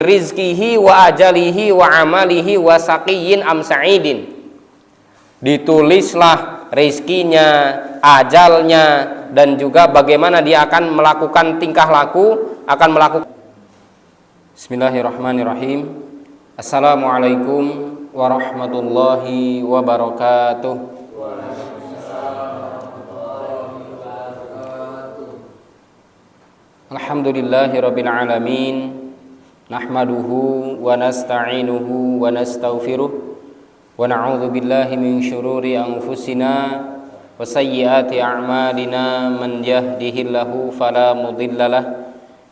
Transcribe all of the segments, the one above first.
rizkihi wa ajalihi wa amalihi wa saqiyyin am sa'idin. Ditulislah rizkinya, ajalnya, dan juga bagaimana dia akan melakukan tingkah laku, akan melakukan. Bismillahirrahmanirrahim. Assalamualaikum warahmatullahi wabarakatuh. Alhamdulillahirabbil alamin. Nahmaduhu wa nasta'inuhu wa nastaghfiruh wa na'udzu billahi min syururi anfusina wa sayyiati a'malina. Man yahdihillahu fala mudhillalah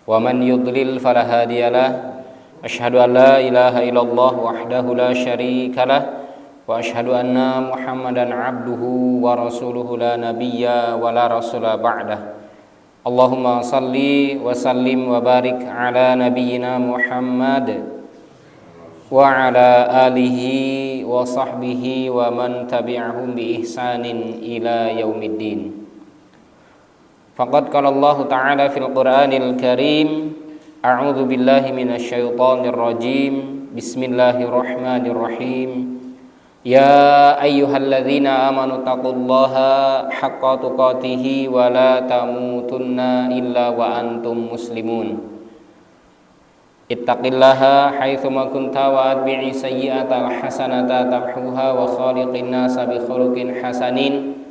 wa man yudlil fala hadiyalah. Asyhadu an la ilaha illallah wahdahu la syarikalah wa asyhadu anna Muhammadan abduhu wa rasuluhu la nabiyya wa la rasula ba'dah. Allahumma salli wa sallim wa barik ala nabiyyina Muhammad wa ala alihi wa sahbihi wa man tabi'ahum bi ihsanin ila yaumiddin. Faqad qala Allah Ta'ala fil Qur'anil Karim, a'udzu billahi minasy syaithanir rajim. Bismillahirrahmanirrahim. Ya ayyuhalladzina amanu taqullaha haqqa tuqatih wa la tamutunna illa wa antum muslimun. Ittaqillaha haitsu ma kunta wa atbi'i sayyi'atal hasanata tamhuha wa khaliqin nasa bi khuluqin hasanin.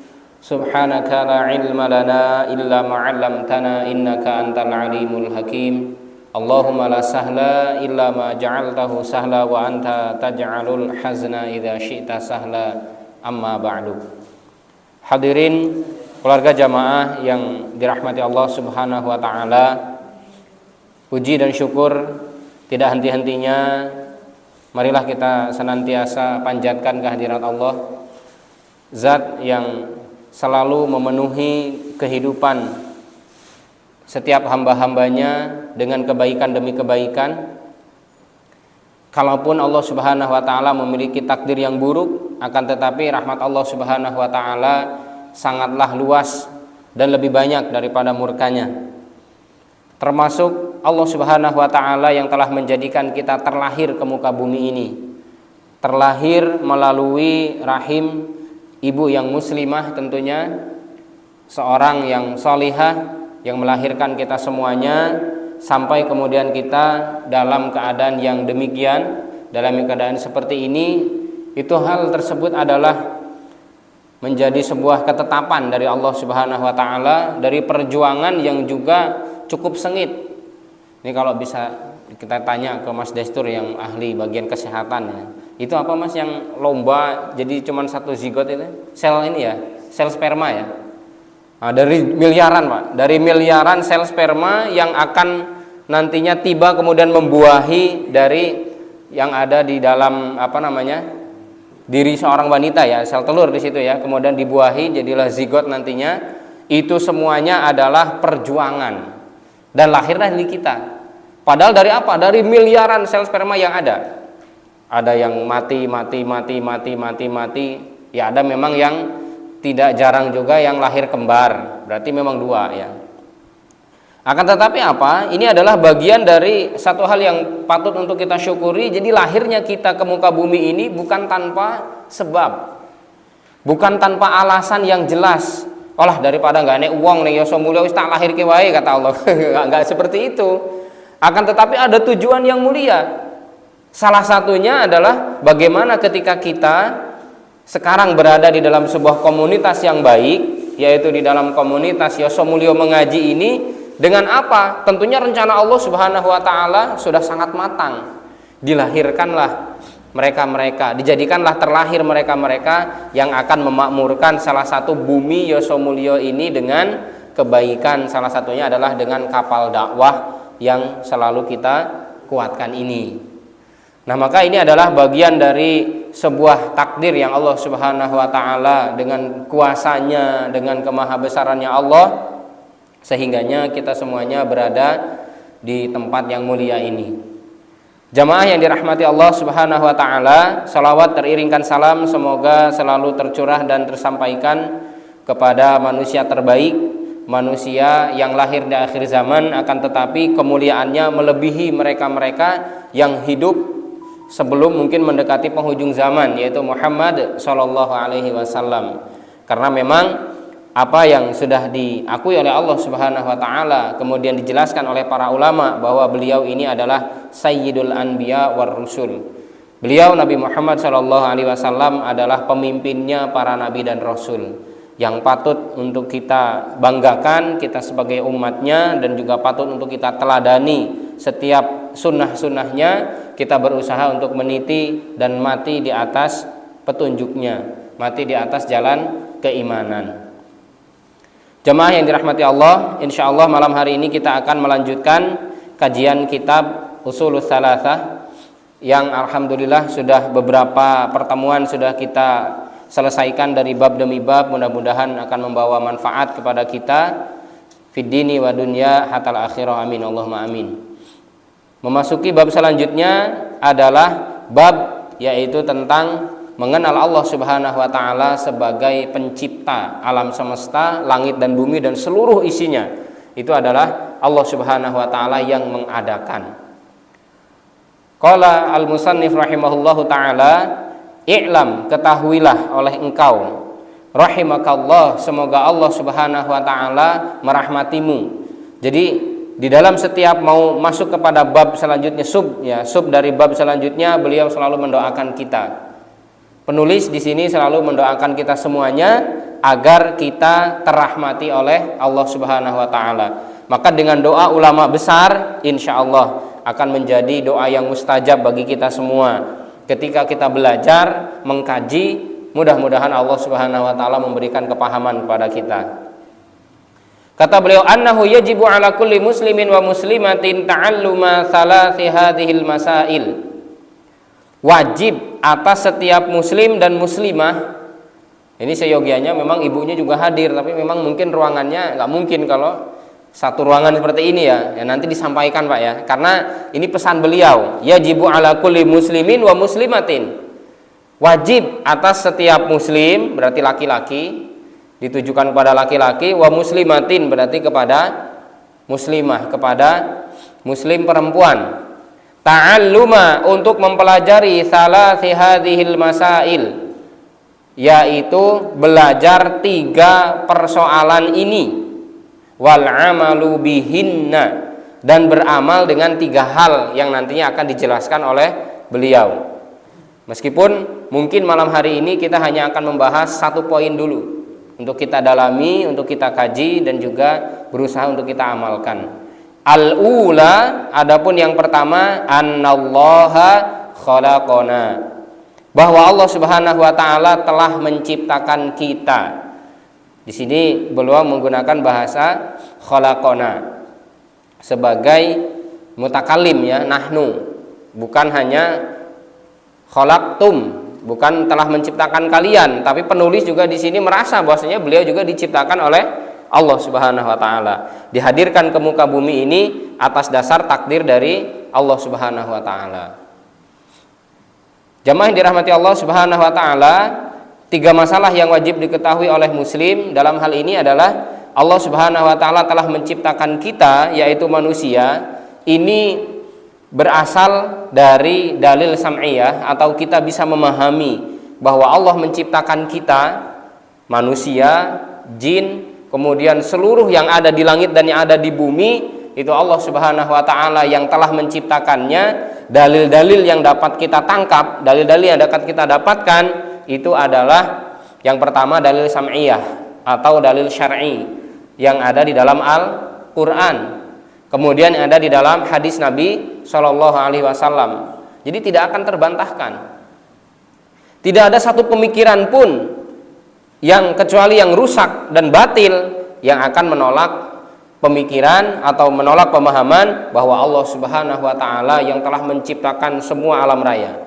Subhanaka la ilma lana illa ma 'allamtana innaka antal alimul hakim. Allahumma la sahla illa ma ja'altahu sahla wa anta taj'alul hazna idza syi'ta sahla. Amma ba'du. Hadirin keluarga jamaah yang dirahmati Allah Subhanahu wa taala, puji dan syukur tidak henti-hentinya marilah kita senantiasa panjatkan kehadirat Allah, zat yang selalu memenuhi kehidupan setiap hamba-hambanya dengan kebaikan demi kebaikan. Kalaupun Allah Subhanahu wa taala memiliki takdir yang buruk, akan tetapi rahmat Allah Subhanahu wa taala sangatlah luas dan lebih banyak daripada murkanya. Termasuk Allah Subhanahu wa taala yang telah menjadikan kita terlahir ke muka bumi ini, terlahir melalui rahim ibu yang muslimah, tentunya seorang yang sholihah yang melahirkan kita semuanya, sampai kemudian kita dalam keadaan yang demikian, dalam keadaan seperti ini. Itu hal tersebut adalah menjadi sebuah ketetapan dari Allah Subhanahu wa taala, dari perjuangan yang juga cukup sengit. Ini kalau bisa kita tanya ke Mas Destur yang ahli bagian kesehatan ya. Itu apa Mas yang lomba jadi cuma satu zigot itu? Sel ini ya, sel sperma ya. Nah, dari miliaran Pak, dari miliaran sel sperma yang akan nantinya tiba kemudian membuahi dari yang ada di dalam diri seorang wanita ya, sel telur di situ ya, kemudian dibuahi jadilah zigot nantinya. Itu semuanya adalah perjuangan dan lahirlah di kita. Padahal dari apa? Dari miliaran sel sperma yang ada. Ada yang mati, ya ada memang yang tidak jarang juga yang lahir kembar, berarti memang dua ya. Akan tetapi apa? Ini adalah bagian dari satu hal yang patut untuk kita syukuri. Jadi lahirnya kita ke muka bumi ini bukan tanpa sebab, bukan tanpa alasan yang jelas. Olah daripada nggak nek uang nek yoso mulia wis tak lahir ke wae kata Allah. Nggak seperti itu. Akan tetapi ada tujuan yang mulia. Salah satunya adalah bagaimana ketika kita sekarang berada di dalam sebuah komunitas yang baik, yaitu di dalam komunitas Yoso Mulyo Mengaji ini, dengan apa? Tentunya rencana Allah Subhanahu wa taala sudah sangat matang. Dilahirkanlah mereka-mereka, dijadikanlah terlahir mereka-mereka yang akan memakmurkan salah satu bumi Yoso Mulyo ini dengan kebaikan. Salah satunya adalah dengan kapal dakwah yang selalu kita kuatkan ini. Nah, maka ini adalah bagian dari sebuah takdir yang Allah Subhanahu wa taala dengan kuasanya, dengan kemahabesarannya Allah, sehingganya kita semuanya berada di tempat yang mulia ini. Jamaah yang dirahmati Allah Subhanahu wa taala, salawat teriringkan salam semoga selalu tercurah dan tersampaikan kepada manusia terbaik, manusia yang lahir di akhir zaman, akan tetapi kemuliaannya melebihi mereka-mereka yang hidup sebelum mungkin mendekati penghujung zaman, yaitu Muhammad sallallahu alaihi wasallam. Karena memang apa yang sudah diakui oleh Allah Subhanahu wa taala, kemudian dijelaskan oleh para ulama bahwa beliau ini adalah Sayyidul Anbiya war Rusul. Beliau Nabi Muhammad sallallahu alaihi wasallam adalah pemimpinnya para nabi dan rasul, yang patut untuk kita banggakan kita sebagai umatnya, dan juga patut untuk kita teladani setiap sunnah-sunnahnya, kita berusaha untuk meniti dan mati di atas petunjuknya, mati di atas jalan keimanan. Jemaah yang dirahmati Allah, insya Allah malam hari ini kita akan melanjutkan kajian kitab Ushulus Tsalatsah yang alhamdulillah sudah beberapa pertemuan sudah kita selesaikan dari bab demi bab. Mudah-mudahan akan membawa manfaat kepada kita fid dini wa dunya hatal akhirah, amin Allahumma amin. Memasuki bab selanjutnya adalah bab yaitu tentang mengenal Allah Subhanahu wa taala sebagai pencipta alam semesta, langit dan bumi dan seluruh isinya. Itu adalah Allah Subhanahu wa taala yang mengadakan. Qala al-musannif rahimahullahu taala, i'lam, ketahuilah oleh engkau, rahimakallah, semoga Allah Subhanahu wa taala merahmatimu. Jadi di dalam setiap mau masuk kepada bab selanjutnya, sub dari bab selanjutnya, beliau selalu mendoakan kita. Penulis di sini selalu mendoakan kita semuanya agar kita terrahmati oleh Allah Subhanahu wa taala. Maka dengan doa ulama besar, insya Allah akan menjadi doa yang mustajab bagi kita semua. Ketika kita belajar, mengkaji, mudah-mudahan Allah Subhanahu wa taala memberikan kepahaman kepada kita. Kata beliau, annahu yajibu ala kulli muslimin wa muslimatin ta'alluma thalathi hadhil masail. Wajib atas setiap muslim dan muslimah. Ini seyogianya memang ibunya juga hadir, tapi memang mungkin ruangannya nggak mungkin kalau satu ruangan seperti ini ya nanti disampaikan Pak ya, karena ini pesan beliau, yajibu ala kulli muslimin wa muslimatin. Wajib atas setiap muslim, berarti laki-laki, ditujukan kepada laki-laki, wa muslimatin berarti kepada muslimah, kepada muslim perempuan. Ta'alluma, untuk mempelajari salasi hadhil masail, yaitu belajar 3 persoalan ini, wal amalu bihinna, dan beramal dengan 3 hal yang nantinya akan dijelaskan oleh beliau. Meskipun mungkin malam hari ini kita hanya akan membahas 1 poin dulu untuk kita dalami, untuk kita kaji dan juga berusaha untuk kita amalkan. Al-ula, adapun yang pertama, annallaha khalaqana, bahwa Allah Subhanahu wa taala telah menciptakan kita. Di sini beliau menggunakan bahasa khalaqana sebagai mutakalim ya, nahnu, bukan hanya khalaqtum, bukan telah menciptakan kalian, tapi penulis juga di sini merasa bahwasanya beliau juga diciptakan oleh Allah Subhanahu wa taala, dihadirkan ke muka bumi ini atas dasar takdir dari Allah Subhanahu wa taala. Jamaah yang dirahmati Allah Subhanahu wa taala, 3 masalah yang wajib diketahui oleh muslim dalam hal ini adalah Allah Subhanahu wa taala telah menciptakan kita, yaitu manusia. Ini berasal dari dalil sam'iyah, atau kita bisa memahami bahwa Allah menciptakan kita, manusia, jin, kemudian seluruh yang ada di langit dan yang ada di bumi, itu Allah Subhanahu wa taala yang telah menciptakannya. Dalil-dalil yang dapat kita tangkap, dalil-dalil yang dapat kita dapatkan itu adalah yang pertama dalil sam'iyah atau dalil syar'i yang ada di dalam Al-Qur'an. Kemudian yang ada di dalam hadis Nabi Shallallahu alaihi wasallam. Jadi tidak akan terbantahkan. Tidak ada satu pemikiran pun yang kecuali yang rusak dan batil yang akan menolak pemikiran atau menolak pemahaman bahwa Allah Subhanahu wa taala yang telah menciptakan semua alam raya,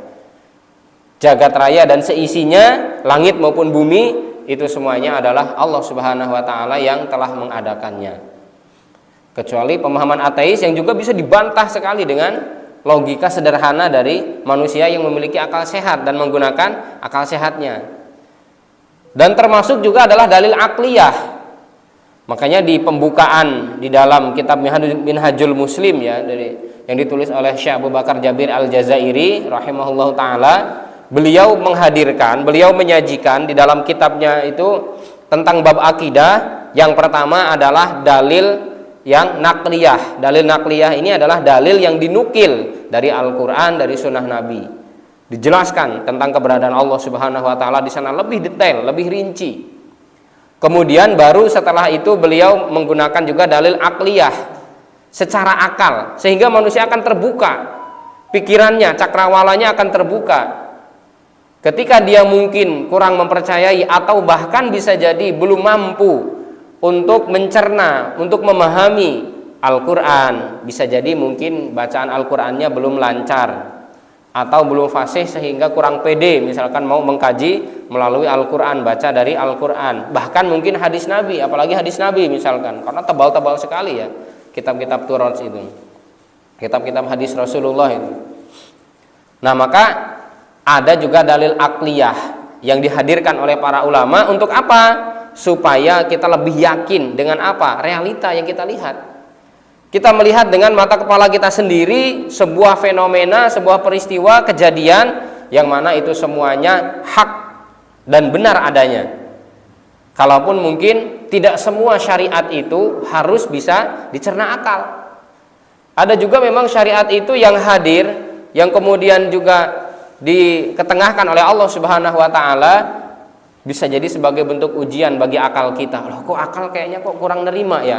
jagat raya dan seisinya, langit maupun bumi, itu semuanya adalah Allah Subhanahu wa taala yang telah mengadakannya. Kecuali pemahaman ateis yang juga bisa dibantah sekali dengan logika sederhana dari manusia yang memiliki akal sehat dan menggunakan akal sehatnya. Dan termasuk juga adalah dalil akliyah. Makanya di pembukaan di dalam kitab Minhajul Muslim ya, dari yang ditulis oleh Syekh Abu Bakar Jabir Al-Jazairi rahimahullahu taala, beliau menyajikan di dalam kitabnya itu tentang bab akidah. Yang pertama adalah dalil yang nakliyah. Dalil nakliyah ini adalah dalil yang dinukil dari Al-Qur'an, dari sunnah Nabi. Dijelaskan tentang keberadaan Allah Subhanahu wa taala di sana lebih detail, lebih rinci. Kemudian baru setelah itu beliau menggunakan juga dalil akliyah, secara akal, sehingga manusia akan terbuka pikirannya, cakrawalanya akan terbuka. Ketika dia mungkin kurang mempercayai atau bahkan bisa jadi belum mampu untuk mencerna, untuk memahami Al-Quran, bisa jadi mungkin bacaan Al-Qurannya belum lancar atau belum fasih sehingga kurang pede misalkan mau mengkaji melalui Al-Quran, baca dari Al-Quran, bahkan mungkin hadis Nabi, apalagi hadis Nabi misalkan, karena tebal-tebal sekali ya kitab-kitab Taurat itu, kitab-kitab hadis Rasulullah itu. Nah, maka ada juga dalil akliyah yang dihadirkan oleh para ulama untuk apa? Supaya kita lebih yakin dengan apa? Realita yang kita lihat. Kita melihat dengan mata kepala kita sendiri sebuah fenomena, sebuah peristiwa, kejadian yang mana itu semuanya hak dan benar adanya. Kalaupun mungkin tidak semua syariat itu harus bisa dicerna akal. Ada juga memang syariat itu yang hadir, yang kemudian juga diketengahkan oleh Allah Subhanahu wa taala, bisa jadi sebagai bentuk ujian bagi akal kita. Loh, kok akal kayaknya kok kurang nerima ya?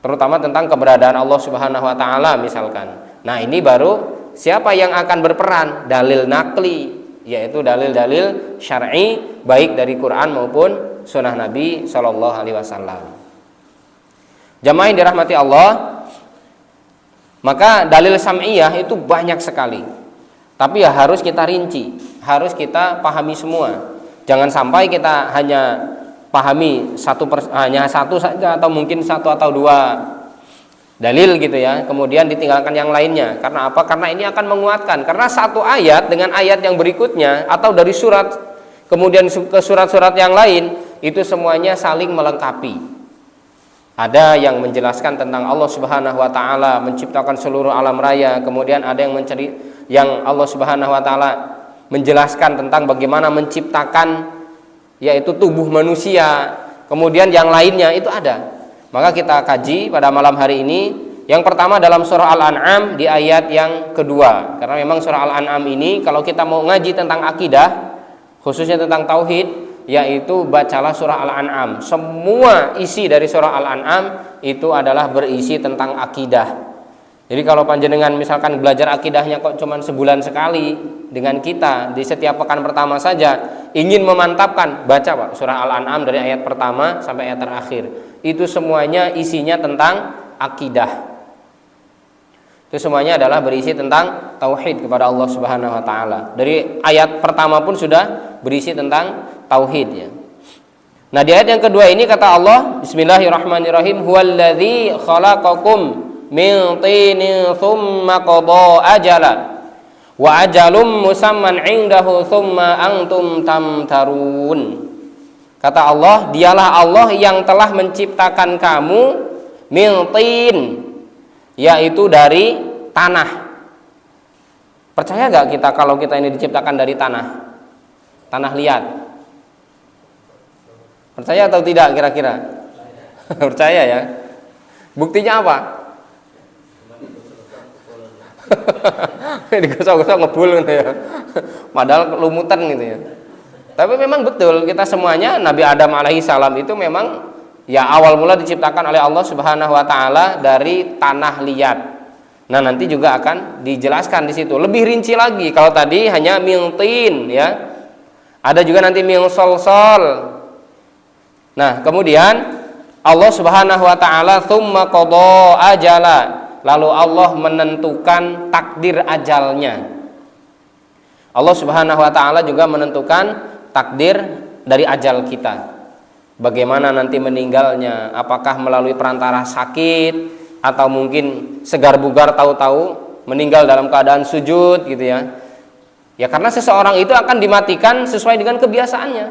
Terutama tentang keberadaan Allah Subhanahu wa taala misalkan. Nah, ini baru siapa yang akan berperan? Dalil nakli, yaitu dalil-dalil syar'i baik dari Quran maupun sunnah Nabi Shallallahu alaihi wasallam. Jamaah yang dirahmati Allah, maka dalil sam'iyah itu banyak sekali. Tapi ya harus kita rinci, harus kita pahami semua. Jangan sampai kita hanya pahami hanya satu saja atau mungkin satu atau dua dalil gitu ya, kemudian ditinggalkan yang lainnya. Karena apa? Karena ini akan menguatkan. Karena satu ayat dengan ayat yang berikutnya atau dari surat kemudian ke surat-surat yang lain itu semuanya saling melengkapi. Ada yang menjelaskan tentang Allah Subhanahu wa taala menciptakan seluruh alam raya, kemudian ada yang Allah Subhanahu wa taala menjelaskan tentang bagaimana menciptakan yaitu tubuh manusia, kemudian yang lainnya itu ada. Maka kita kaji pada malam hari ini. Yang pertama dalam surah Al-An'am di ayat yang kedua. Karena memang surah Al-An'am ini kalau kita mau ngaji tentang akidah, khususnya tentang tauhid, yaitu bacalah surah Al-An'am. Semua isi dari surah Al-An'am itu adalah berisi tentang akidah. Jadi kalau panjenengan misalkan belajar akidahnya kok cuman sebulan sekali dengan kita di setiap pekan pertama saja, ingin memantapkan, baca Pak surah Al-An'am dari ayat pertama sampai ayat terakhir. Itu semuanya isinya tentang akidah. Itu semuanya adalah berisi tentang tauhid kepada Allah Subhanahu wa taala. Dari ayat pertama pun sudah berisi tentang tauhid ya. Nah, di ayat yang kedua ini kata Allah, Bismillahirrahmanirrahim, huwallazi khalaqakum min tinin thumma qada ajala wa ajalum musamman indahu thumma antum tamtarun. Kata Allah, dialah Allah yang telah menciptakan kamu min tin, yaitu dari tanah. Percaya gak kita kalau kita ini diciptakan dari tanah liat? Percaya atau tidak kira-kira? Percaya ya. Buktinya apa? Digosok-gosok ngebul gitu ya. Padahal kelumutan gitu ya. Tapi memang betul kita semuanya Nabi Adam alaihi salam itu memang ya awal mula diciptakan oleh Allah Subhanahu wa taala dari tanah liat. Nah, nanti juga akan dijelaskan di situ lebih rinci lagi. Kalau tadi hanya min tin ya. Ada juga nanti min solsol. Nah, kemudian Allah Subhanahu wa taala tsumma qada ajala. Lalu Allah menentukan takdir ajalnya. Allah Subhanahu wa taala juga menentukan takdir dari ajal kita. Bagaimana nanti meninggalnya? Apakah melalui perantara sakit atau mungkin segar bugar tahu-tahu meninggal dalam keadaan sujud gitu ya. Ya karena seseorang itu akan dimatikan sesuai dengan kebiasaannya.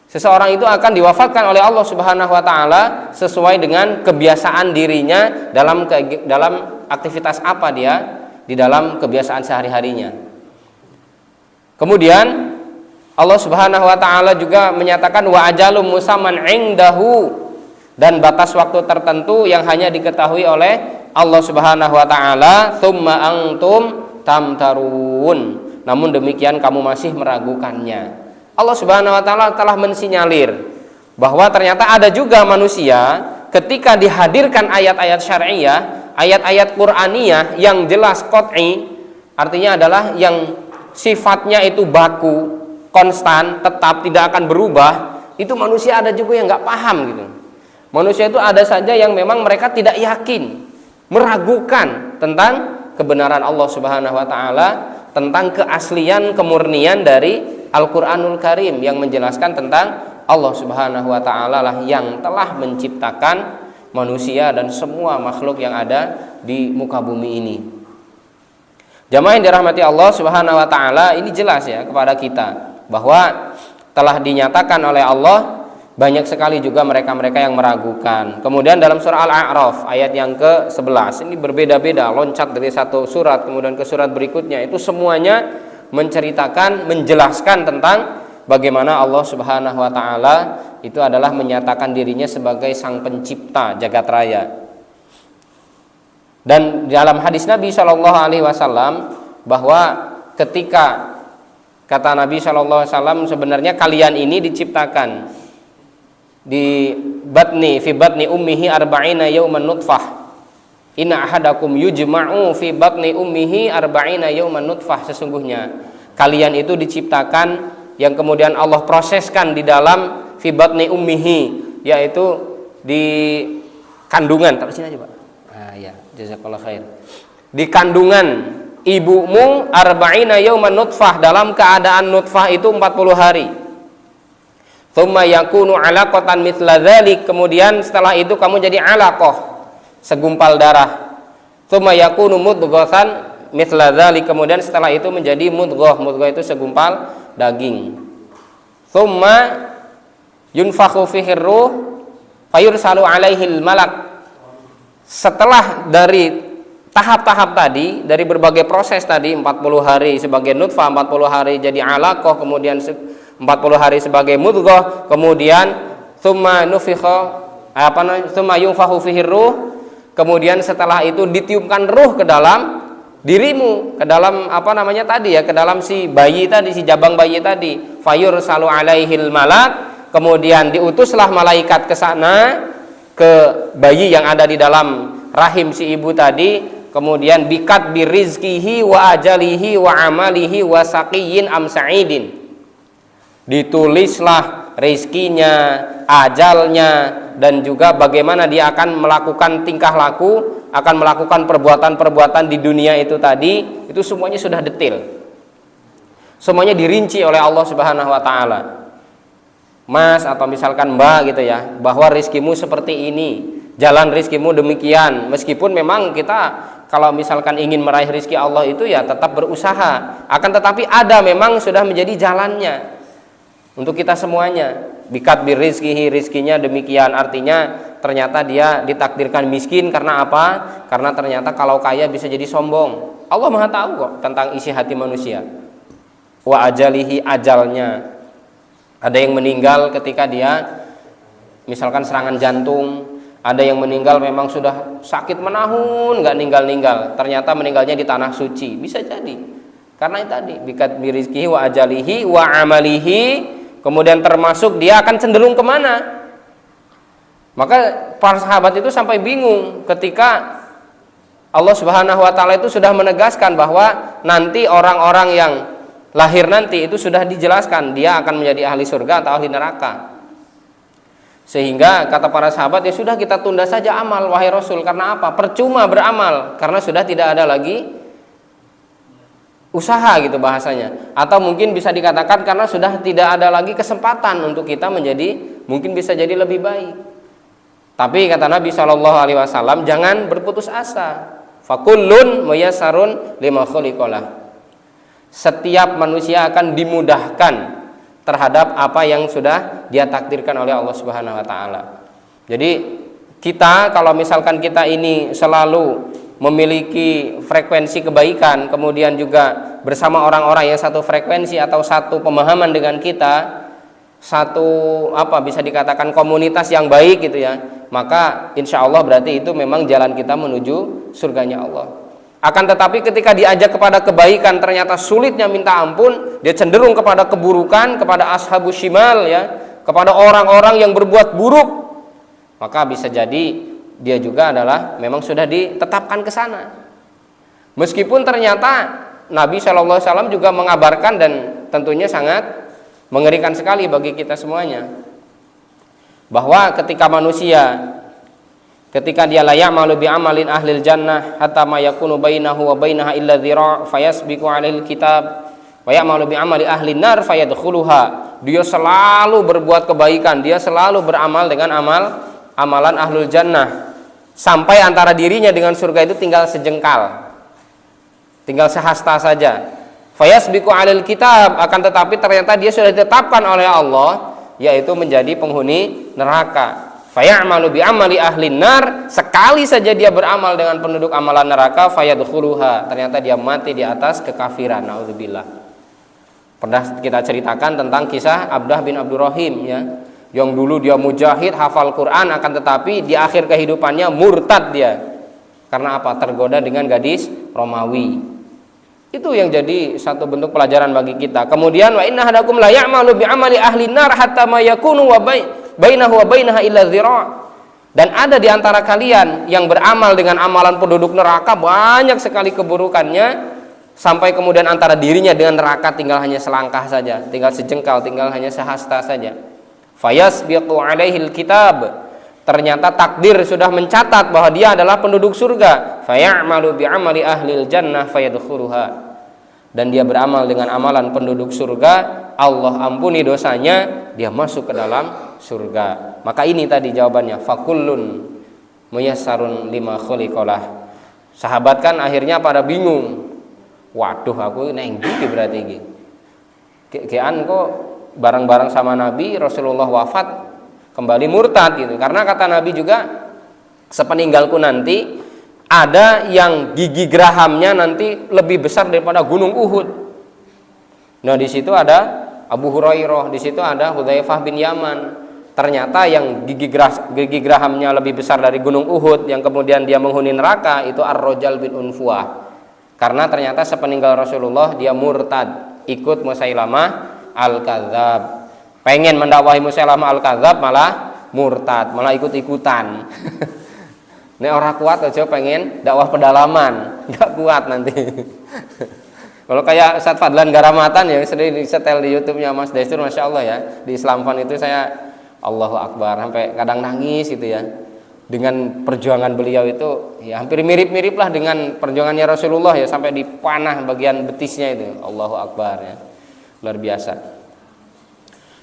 Seseorang itu akan diwafatkan oleh Allah Subhanahu wa taala sesuai dengan kebiasaan dirinya dalam aktivitas apa dia di dalam kebiasaan sehari-harinya. Kemudian Allah Subhanahu wa taala juga menyatakan wa ajalum musamman indahu, dan batas waktu tertentu yang hanya diketahui oleh Allah Subhanahu wa taala. Tsumma antum tamtarun, namun demikian kamu masih meragukannya. Allah Subhanahu wa taala telah mensinyalir bahwa ternyata ada juga manusia ketika dihadirkan ayat-ayat syariah, ayat-ayat Qur'aniyah yang jelas qat'i, artinya adalah yang sifatnya itu baku, konstan, tetap, tidak akan berubah, itu manusia ada juga yang nggak paham gitu. Manusia itu ada saja yang memang mereka tidak yakin, meragukan tentang kebenaran Allah Subhanahu wa taala, tentang keaslian, kemurnian dari Al-Qur'anul Karim yang menjelaskan tentang Allah Subhanahu wa taala lah yang telah menciptakan manusia dan semua makhluk yang ada di muka bumi ini. Jamaah yang dirahmati Allah Subhanahu wa taala, ini jelas ya kepada kita bahwa telah dinyatakan oleh Allah, banyak sekali juga mereka-mereka yang meragukan. Kemudian dalam surah Al-A'raf ayat yang ke-11, ini berbeda-beda, loncat dari satu surat kemudian ke surat berikutnya, itu semuanya menceritakan, menjelaskan tentang bagaimana Allah Subhanahu wa taala itu adalah menyatakan dirinya sebagai sang pencipta jagat raya. Dan dalam hadis Nabi Shallallahu alaihi wasallam bahwa ketika kata Nabi Shallallahu alaihi wasallam, sebenarnya kalian ini diciptakan di fi batni ummihi arba'ina yawman nutfah. Inna ahadakum yujma'u fi batni ummihi arba'ina yawman nutfah. Sesungguhnya kalian itu diciptakan yang kemudian Allah proseskan di dalam fi batni ummihi, yaitu di kandungan. Taruh sini aja, Pak. Ah ya, jazakallahu khair. Di kandungan ibumu arba'ina yawman nutfah, dalam keadaan nutfah itu 40 hari. Tsumma yakunu 'alaqatan mithla dzalik, kemudian setelah itu kamu jadi 'alaqah, segumpal darah. Tsumma yakunu mudghatan mithla dzalik, kemudian setelah itu menjadi mudghah. Mudghah itu segumpal daging. Tsumma yunfakhu fihi ruh fayursalu 'alaihil malak. Setelah dari tahap-tahap tadi, dari berbagai proses tadi, 40 hari sebagai nutfah, 40 hari jadi 'alaqah, kemudian 40 hari sebagai mudghah, kemudian tsumma yunfakhu fihi ruh, kemudian setelah itu ditiupkan ruh ke dalam dirimu, ke dalam tadi ya, ke dalam si bayi tadi, si jabang bayi tadi. Fayursalu alaihil malak, kemudian diutuslah malaikat ke sana, ke bayi yang ada di dalam rahim si ibu tadi, kemudian bikat birizkihi wa ajalihi wa amalihi wa saqiyyin am sa'idin. Ditulislah rezekinya, ajalnya, dan juga bagaimana dia akan melakukan tingkah laku, akan melakukan perbuatan-perbuatan di dunia itu tadi. Itu semuanya sudah detail, semuanya dirinci oleh Allah Subhanahu wa taala. Mas atau misalkan Mbak gitu ya, bahwa rezekimu seperti ini, jalan rezekimu demikian. Meskipun memang kita kalau misalkan ingin meraih rezeki Allah itu ya tetap berusaha, akan tetapi ada memang sudah menjadi jalannya untuk kita semuanya. Bikat birizkihi, rizkinya demikian, artinya ternyata dia ditakdirkan miskin karena apa? Karena ternyata kalau kaya bisa jadi sombong. Allah Maha tahu kok tentang isi hati manusia. Wa ajalihi, ajalnya. Ada yang meninggal ketika dia misalkan serangan jantung, ada yang meninggal memang sudah sakit menahun nggak ninggal-ninggal, ternyata meninggalnya di tanah suci, bisa jadi karena itu tadi bikat birizkihi wa ajalihi wa amalihi. Kemudian termasuk dia akan cenderung kemana. Maka para sahabat itu sampai bingung ketika Allah Subhanahu wa taala itu sudah menegaskan bahwa nanti orang-orang yang lahir nanti itu sudah dijelaskan dia akan menjadi ahli surga atau ahli neraka. Sehingga kata para sahabat, ya sudah kita tunda saja amal wahai Rasul. Karena apa? Percuma beramal, karena sudah tidak ada lagi usaha gitu bahasanya, atau mungkin bisa dikatakan karena sudah tidak ada lagi kesempatan untuk kita menjadi, mungkin bisa jadi lebih baik. Tapi kata Nabi Shallallahu alaihi wasallam, jangan berputus asa. Fakullun muyassarun lima khuliqalah. Setiap manusia akan dimudahkan terhadap apa yang sudah dia takdirkan oleh Allah Subhanahu wa taala. Jadi kita kalau misalkan kita ini selalu memiliki frekuensi kebaikan, kemudian juga bersama orang-orang yang satu frekuensi atau satu pemahaman dengan kita, satu bisa dikatakan komunitas yang baik gitu ya, maka insya Allah berarti itu memang jalan kita menuju surganya Allah. Akan tetapi ketika diajak kepada kebaikan ternyata sulitnya minta ampun, dia cenderung kepada keburukan, kepada ashabus shimal ya, kepada orang-orang yang berbuat buruk, maka bisa jadi dia juga adalah memang sudah ditetapkan ke sana. Meskipun ternyata Nabi SAW juga mengabarkan dan tentunya sangat mengerikan sekali bagi kita semuanya, bahwa ketika manusia ketika dia layak malu bi amalin ahlil jannah hatta ma yakunu bainahu wa bainaha illa dhira' fayasbiqu 'alail kitab wa ya'malu bi amali ahlin nar fayadkhuluha. Dia selalu berbuat kebaikan, dia selalu beramal dengan amalan ahlul jannah, sampai antara dirinya dengan surga itu tinggal sejengkal, tinggal sehasta saja. Fayasbiqu 'alail kitab, akan tetapi ternyata dia sudah ditetapkan oleh Allah yaitu menjadi penghuni neraka. Fayamalu bi amali ahlin nar, sekali saja dia beramal dengan penduduk amalan neraka, fayadkhuluha, ternyata dia mati di atas kekafiran. Nauzubillah. Pernah kita ceritakan tentang kisah Abdah bin Abdurrahim ya, yang dulu dia mujahid, hafal Quran, akan tetapi di akhir kehidupannya murtad dia. Karena apa? Tergoda dengan gadis Romawi. Itu yang jadi satu bentuk pelajaran bagi kita. Kemudian wa inna hadakum la ya'malu bi amali ahlin nar hatta ma yakunu wa bainahu wa bainaha illa dhira'. Dan ada di antara kalian yang beramal dengan amalan penduduk neraka, banyak sekali keburukannya, sampai kemudian antara dirinya dengan neraka tinggal hanya selangkah saja, tinggal sejengkal, tinggal hanya sehasta saja. Fayasbiqu 'alaihil kitab, ternyata takdir sudah mencatat bahwa dia adalah penduduk surga. Fayamalu bi amali ahlil jannah fayadkhuluha, dan dia beramal dengan amalan penduduk surga, Allah ampuni dosanya, dia masuk ke dalam surga. Maka ini tadi jawabannya, fakullun muyassarun lima khuliqalah. Sahabat kan akhirnya pada bingung, waduh aku neng gitu berarti iki kean kok bareng-bareng sama Nabi, Rasulullah wafat kembali murtad gitu. Karena kata Nabi juga, sepeninggalku nanti ada yang gigi gerahamnya nanti lebih besar daripada gunung Uhud. Nah di situ ada Abu Hurairah, di situ ada Hudzaifah bin Yaman. Ternyata yang gigi gerahamnya lebih besar dari gunung Uhud, yang kemudian dia menghuni neraka, itu Ar-Rajal bin Unfuah. Karena ternyata sepeninggal Rasulullah dia murtad, ikut Musailamah Al-Kadzab. Pengen mendakwahi Musailamah Al-Kadzab malah murtad, malah ikut-ikutan. Ini orang kuat aja pengen dakwah pedalaman, nggak kuat nanti. Kalau kayak Ustadz Fadlan Garamatan yang sering disetel di YouTube-nya Mas Destur, Masya Allah ya, di Islam Fun itu saya Allahu Akbar, sampai kadang nangis gitu ya, dengan perjuangan beliau itu ya hampir mirip-mirip lah dengan perjuangannya Rasulullah ya, sampai dipanah bagian betisnya itu. Allahu Akbar ya, luar biasa.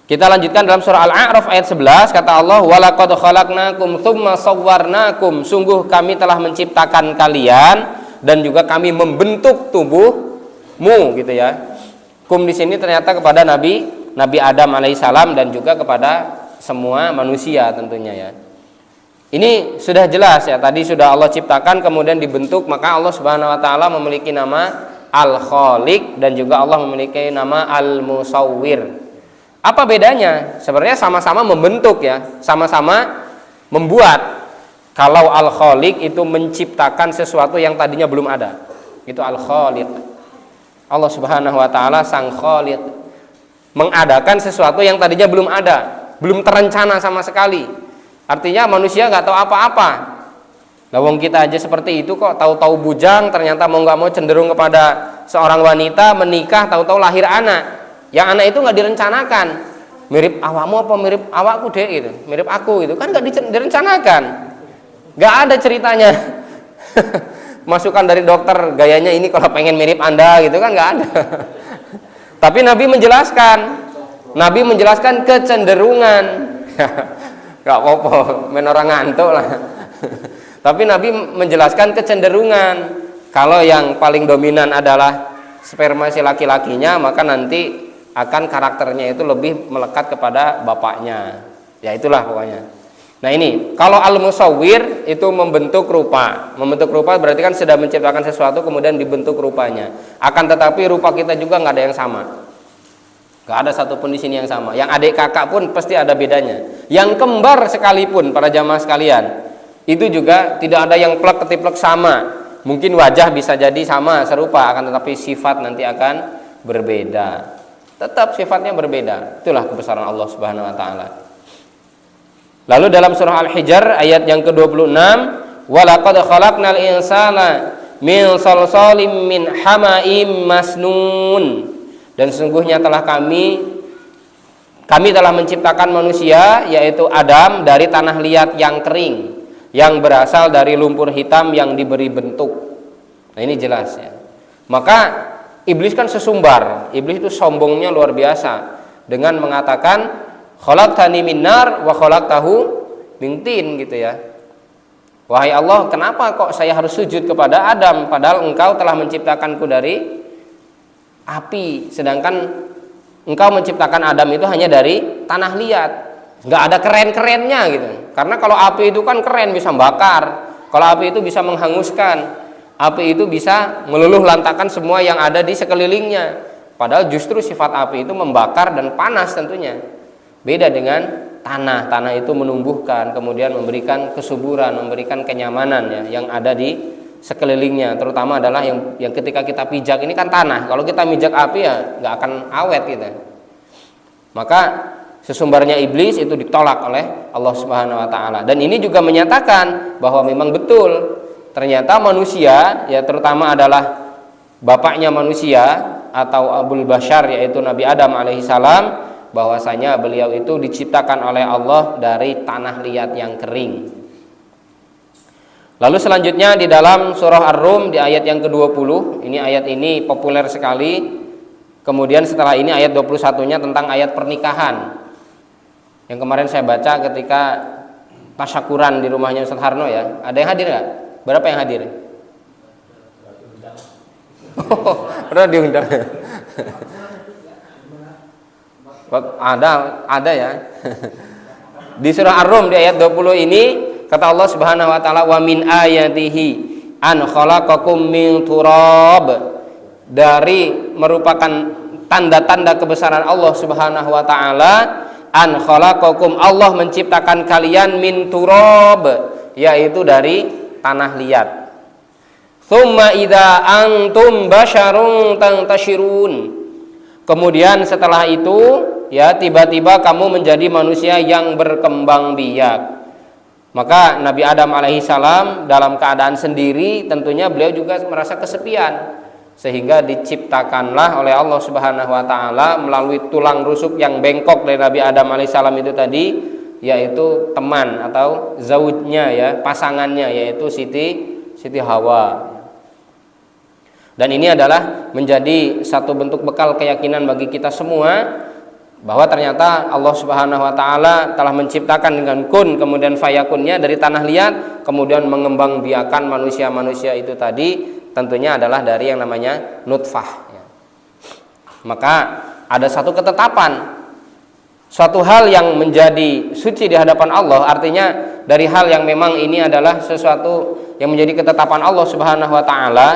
Kita lanjutkan dalam surah Al-A'raf ayat 11, kata Allah, walaqad khalaqnakum tsumma sawwarnakum, sungguh kami telah menciptakan kalian dan juga kami membentuk tubuhmu gitu ya. Kum di sini ternyata kepada Nabi Adam alaihissalam dan juga kepada semua manusia tentunya ya. Ini sudah jelas ya, tadi sudah Allah ciptakan kemudian dibentuk, maka Allah Subhanahu wa taala memiliki nama Al-Khaliq dan juga Allah memiliki nama Al-Musawwir. Apa bedanya? Sebenarnya sama-sama membentuk ya, sama-sama membuat. Kalau Al-Khaliq itu menciptakan sesuatu yang tadinya belum ada, itu Al-Khaliq. Allah Subhanahu wa taala Sang Khaliq, mengadakan sesuatu yang tadinya belum ada, belum terencana sama sekali. Artinya manusia nggak tahu apa-apa. Lawang kita aja seperti itu kok, tahu-tahu bujang, ternyata mau nggak mau cenderung kepada seorang wanita, menikah, tahu-tahu lahir anak. Yang anak itu nggak direncanakan. Mirip awakmu apa mirip awakku deh gitu, mirip aku gitu kan, nggak direncanakan, nggak ada ceritanya. Masukan dari dokter, gayanya ini kalau pengen mirip Anda gitu kan, nggak ada. Tapi Nabi menjelaskan kecenderungan. Gak apa-apa, men orang ngantuk lah. Tapi Nabi menjelaskan kecenderungan. Kalau yang paling dominan adalah sperma si laki-lakinya, maka nanti akan karakternya itu lebih melekat kepada bapaknya. Ya itulah pokoknya. Nah ini, kalau al-musawwir itu membentuk rupa. Membentuk rupa berarti kan sudah menciptakan sesuatu kemudian dibentuk rupanya. Akan tetapi rupa kita juga nggak ada yang sama. Nggak ada satupun di sini yang sama. Yang adik kakak pun pasti ada bedanya. Yang kembar sekalipun para jamaah sekalian, itu juga tidak ada yang plek ketiplek sama. Mungkin wajah bisa jadi sama, serupa, akan tetapi sifat nanti akan berbeda. Tetap sifatnya berbeda. Itulah kebesaran Allah Subhanahu wa taala. Lalu dalam surah Al-Hijr ayat yang ke-26, walaqad khalaqnal insana min salsalim min hama'im masnun. Dan sesungguhnya telah kami telah menciptakan manusia, yaitu Adam, dari tanah liat yang kering, yang berasal dari lumpur hitam yang diberi bentuk. Nah ini jelas ya. Maka iblis kan sesumbar. Iblis itu sombongnya luar biasa dengan mengatakan khalaqtani min nar wa khalaqtahu min tin, gitu ya. Wahai Allah, kenapa kok saya harus sujud kepada Adam padahal engkau telah menciptakanku dari api, sedangkan engkau menciptakan Adam itu hanya dari tanah liat. Nggak ada keren-kerennya gitu. Karena kalau api itu kan keren, bisa bakar. Kalau api itu bisa menghanguskan. Api itu bisa meluluh lantakan semua yang ada di sekelilingnya. Padahal justru sifat api itu membakar dan panas tentunya. Beda dengan tanah. Tanah itu menumbuhkan, kemudian memberikan kesuburan, memberikan kenyamanan ya, yang ada di sekelilingnya. Terutama adalah yang ketika kita pijak ini kan tanah. Kalau kita mijak api ya nggak akan awet gitu. Maka sesumbarnya iblis itu ditolak oleh Allah Subhanahu wa taala. Dan ini juga menyatakan bahwa memang betul ternyata manusia ya, terutama adalah bapaknya manusia atau Abul Bashar, yaitu Nabi Adam alaihissalam, bahwasanya beliau itu diciptakan oleh Allah dari tanah liat yang kering. Lalu selanjutnya di dalam surah Ar-Rum di ayat yang ke-20, ini ayat ini populer sekali. Kemudian setelah ini ayat 21-nya tentang ayat pernikahan, yang kemarin saya baca ketika tasyakuran di rumahnya Ustaz Harno ya. Ada yang hadir nggak? Berapa yang hadir? Pernah diundang. Ada ya. Di surah Ar-Rum di ayat 20 ini kata Allah Subhanahu wa taala, wa min ayatihi an khalaqakum min turab. Dari merupakan tanda-tanda kebesaran Allah Subhanahu wa taala, an khalaqakum, Allah menciptakan kalian min turab, yaitu dari tanah liat. Tsumma idza antum basyarun tantashirun. Kemudian setelah itu ya tiba-tiba kamu menjadi manusia yang berkembang biak. Maka Nabi Adam alaihissalam dalam keadaan sendiri tentunya beliau juga merasa kesepian, sehingga diciptakanlah oleh Allah Subhanahu wa taala melalui tulang rusuk yang bengkok dari Nabi Adam alaihissalam itu tadi, yaitu teman atau zaujnya ya, pasangannya, yaitu Siti Hawa. Dan ini adalah menjadi satu bentuk bekal keyakinan bagi kita semua bahwa ternyata Allah Subhanahu wa taala telah menciptakan dengan kun kemudian fayakunnya dari tanah liat, kemudian mengembangbiakan manusia-manusia itu tadi tentunya adalah dari yang namanya nutfah ya. Maka ada satu ketetapan, suatu hal yang menjadi suci di hadapan Allah, artinya dari hal yang memang ini adalah sesuatu yang menjadi ketetapan Allah Subhanahu wa taala.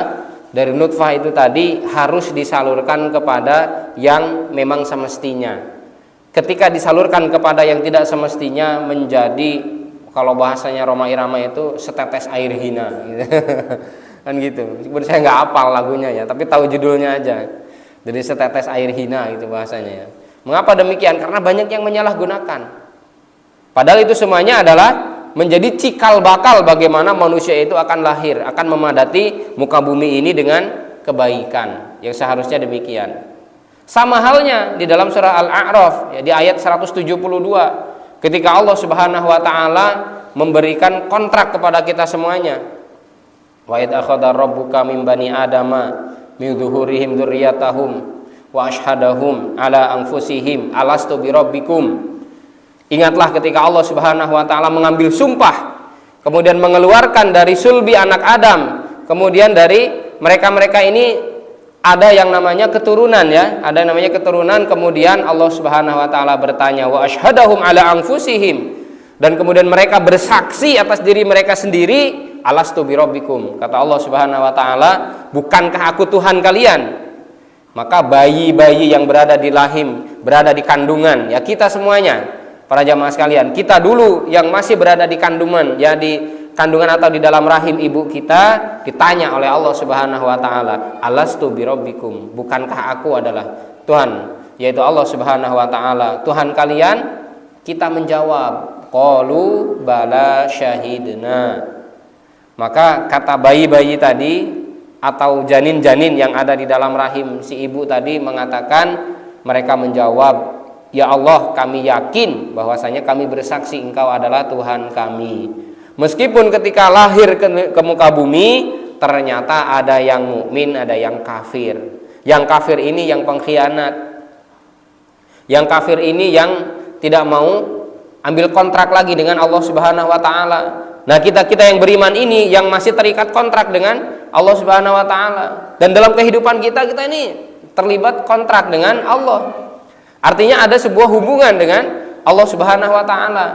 Dari nutfah itu tadi harus disalurkan kepada yang memang semestinya. Ketika disalurkan kepada yang tidak semestinya menjadi, kalau bahasanya Roma Irama itu setetes air hina gitu. Kan gitu. Meskipun saya nggak hafal lagunya ya, tapi tahu judulnya aja. Jadi setetes air hina gitu bahasanya ya. Mengapa demikian? Karena banyak yang menyalahgunakan. Padahal itu semuanya adalah menjadi cikal bakal bagaimana manusia itu akan lahir, akan memadati muka bumi ini dengan kebaikan yang seharusnya demikian. Sama halnya di dalam surah Al-A'raf ya, di ayat 172 ketika Allah Subhanahu wa taala memberikan kontrak kepada kita semuanya. Wa id akhadha rabbuka min bani adama min zuhurihim dzurriyyatahum wa ashhadahum ala anfusihim alastu birabbikum. Ingatlah ketika Allah Subhanahu wa taala mengambil sumpah, kemudian mengeluarkan dari sulbi anak Adam, kemudian dari mereka-mereka ini ada yang namanya keturunan ya, ada yang namanya keturunan. Kemudian Allah Subhanahu wa taala bertanya, wa asyhadahum ala anfusihim, dan kemudian mereka bersaksi atas diri mereka sendiri, alastu birabbikum, kata Allah Subhanahu wa taala, bukankah aku Tuhan kalian? Maka bayi-bayi yang berada di rahim, berada di kandungan, ya kita semuanya, para jamaah sekalian, kita dulu yang masih berada di kandungan, ya di kandungan atau di dalam rahim ibu kita, ditanya oleh Allah Subhanahu wa taala, alastu birabbikum, bukankah aku adalah Tuhan, yaitu Allah Subhanahu wa taala, Tuhan kalian? Kita menjawab, qalu bala syahidna. Maka kata bayi-bayi tadi atau janin-janin yang ada di dalam rahim si ibu tadi mengatakan, mereka menjawab, ya Allah, kami yakin bahwasanya kami bersaksi engkau adalah Tuhan kami. Meskipun ketika lahir ke muka bumi ternyata ada yang mukmin, ada yang kafir. Yang kafir ini yang pengkhianat. Yang kafir ini yang tidak mau ambil kontrak lagi dengan Allah Subhanahu wa taala. Nah, kita yang beriman ini yang masih terikat kontrak dengan Allah Subhanahu wa taala. Dan dalam kehidupan kita ini terlibat kontrak dengan Allah. Artinya ada sebuah hubungan dengan Allah Subhanahu wa taala.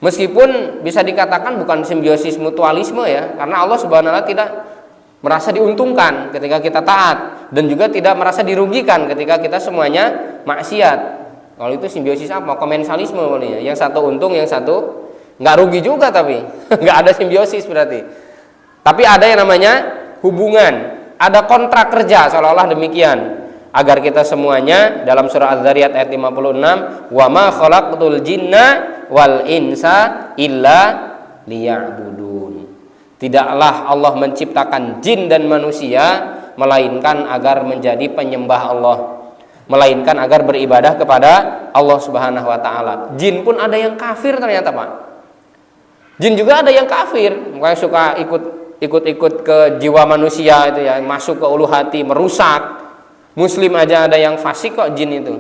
Meskipun bisa dikatakan bukan simbiosis mutualisme ya, karena Allah Subhanahu wa taala tidak merasa diuntungkan ketika kita taat dan juga tidak merasa dirugikan ketika kita semuanya maksiat. Kalau itu simbiosis apa? Komensalisme ya. Yang satu untung, yang satu nggak rugi juga, tapi nggak ada simbiosis berarti. Tapi ada yang namanya hubungan, ada kontrak kerja seolah-olah demikian. Agar kita semuanya dalam surah Az-Zariyat ayat 56, wa ma khalaqtul jinna wal insa illa liya'budun. Tidaklah Allah menciptakan jin dan manusia melainkan agar menjadi penyembah Allah, melainkan agar beribadah kepada Allah Subhanahu wa taala. Jin pun ada yang kafir ternyata, Pak. Jin juga ada yang kafir, makanya suka ikut ke jiwa manusia itu ya, masuk ke ulu hati, merusak. Muslim aja ada yang fasik kok, jin itu.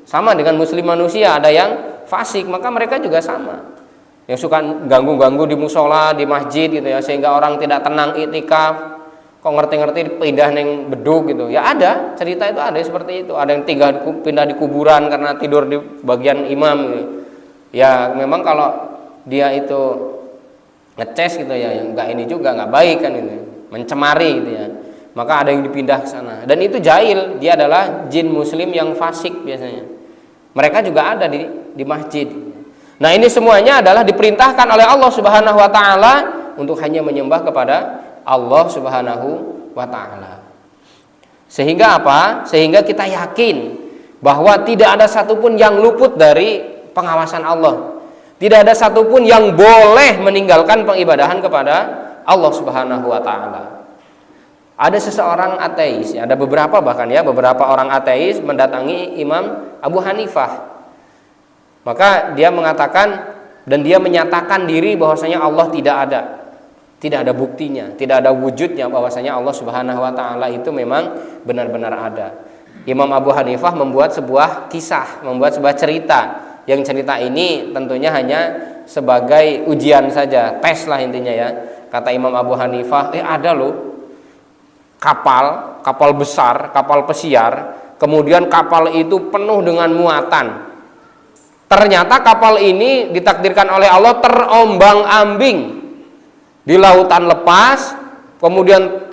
Sama dengan muslim manusia ada yang fasik, maka mereka juga sama. Yang suka ganggu-ganggu di musola, di masjid gitu ya, sehingga orang tidak tenang iktikaf. Kok ngerti-ngerti pindah neng beduk gitu. Ya ada, cerita itu ada seperti itu. Ada yang pindah di kuburan karena tidur di bagian imam gitu. Ya memang kalau dia itu ngeces gitu ya, yang enggak ini juga enggak baik kan itu. Mencemari gitu ya. Maka ada yang dipindah ke sana. Dan itu jahil, dia adalah jin muslim yang fasik biasanya. Mereka juga ada di masjid. Nah, ini semuanya adalah diperintahkan oleh Allah Subhanahu wa taala untuk hanya menyembah kepada Allah Subhanahu wa taala. Sehingga apa? Sehingga kita yakin bahwa tidak ada satupun yang luput dari pengawasan Allah. Tidak ada satupun yang boleh meninggalkan pengibadahan kepada Allah Subhanahu wa taala. Ada seseorang ateis, ada beberapa bahkan ya, beberapa orang ateis mendatangi Imam Abu Hanifah. Maka dia mengatakan dan dia menyatakan diri bahwasanya Allah tidak ada. Tidak ada buktinya, tidak ada wujudnya bahwasanya Allah Subhanahu wa taala itu memang benar-benar ada. Imam Abu Hanifah membuat sebuah kisah, membuat sebuah cerita. Yang cerita ini tentunya hanya sebagai ujian saja, tes lah intinya ya. Kata Imam Abu Hanifah, ada loh kapal besar, kapal pesiar, kemudian kapal itu penuh dengan muatan. Ternyata kapal ini ditakdirkan oleh Allah terombang-ambing di lautan lepas, kemudian